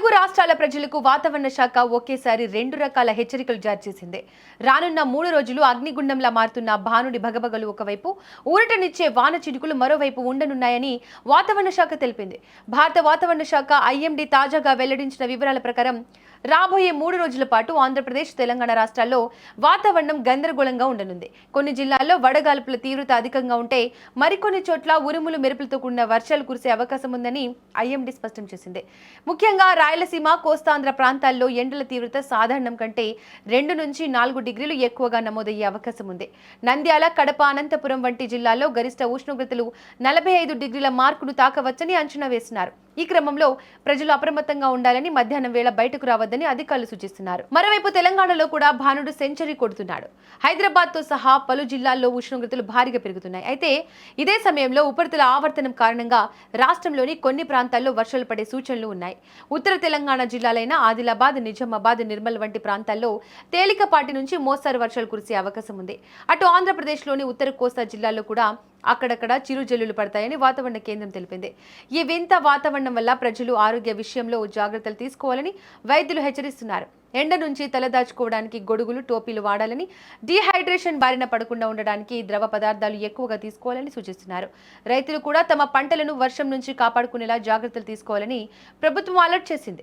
తెలుగు రాష్ట్రాల ప్రజలకు వాతావరణ శాఖ ఒకేసారి 2 రకాల హెచ్చరికలు జారీ చేసింది. రానున్న 3 రోజులు అగ్నిగుండంలా మారుతున్న భానుడి భగభగలు ఒకవైపు, ఊరటనిచ్చే వాన చినుకులు మరోవైపు ఉండనున్నాయని వాతావరణ శాఖ తెలిపింది. భారత వాతావరణ శాఖ ఐఎండీ తాజాగా వెల్లడించిన వివరాల ప్రకారం రాబోయే 3 రోజుల పాటు ఆంధ్రప్రదేశ్, తెలంగాణ రాష్ట్రాల్లో వాతావరణం గందరగోళంగా ఉండనుంది. కొన్ని జిల్లాల్లో వడగాల్పుల తీవ్రత అధికంగా ఉంటే మరికొన్ని చోట్ల ఉరుములు మెరుపులతో కూడిన వర్షాలు కురిసే అవకాశం ఉందని ఐఎండీ స్పష్టం చేసింది. ముఖ్యంగా రాయలసీమ, కోస్తాంధ్ర ప్రాంతాల్లో ఎండల తీవ్రత సాధారణం కంటే 2 నుంచి 4 డిగ్రీలు ఎక్కువగా నమోదయ్యే అవకాశం ఉంది. నంద్యాల, కడప, అనంతపురం వంటి జిల్లాల్లో గరిష్ట ఉష్ణోగ్రతలు 45 డిగ్రీల మార్కును తాకవచ్చని అంచనా వేస్తున్నారు. ఈ క్రమంలో ప్రజలు అప్రమత్తంగా ఉండాలని, మధ్యాహ్నం వేళ బయటకు రావద్దని అధికారులు సూచిస్తున్నారు. మరోవైపు తెలంగాణలో కూడా భానుడు సెంచరీ కొడుతున్నాడు. హైదరాబాద్ తో సహా పలు జిల్లాల్లో ఉష్ణోగ్రతలు భారీగా పెరుగుతున్నాయి. అయితే ఇదే సమయంలో ఉపరితల ఆవర్తనం కారణంగా రాష్ట్రంలోని కొన్ని ప్రాంతాల్లో వర్షాలు పడే సూచనలు ఉన్నాయి. ఉత్తర తెలంగాణ జిల్లాలైన ఆదిలాబాద్, నిజామాబాద్, నిర్మల్ వంటి ప్రాంతాల్లో తేలికపాటి నుంచి మోస్తరు వర్షాలు కురిసే అవకాశం ఉంది. అటు ఆంధ్రప్రదేశ్లోని ఉత్తర కోస్తా జిల్లాల్లో కూడా అక్కడక్కడ చిరుజల్లులు పడతాయని వాతావరణ కేంద్రం తెలిపింది. ఈ వింత వాతావరణం వల్ల ప్రజలు ఆరోగ్య విషయంలో జాగ్రత్తలు తీసుకోవాలని వైద్యులు హెచ్చరిస్తున్నారు. ఎండ నుంచి తలదాచుకోవడానికి గొడుగులు, టోపీలు వాడాలని, డీహైడ్రేషన్ బారిన పడకుండా ఉండడానికి ద్రవ పదార్థాలు ఎక్కువగా తీసుకోవాలని సూచిస్తున్నారు. రైతులు కూడా తమ పంటలను వర్షం నుంచి కాపాడుకునేలా జాగ్రత్తలు తీసుకోవాలని ప్రభుత్వం అలర్ట్ చేసింది.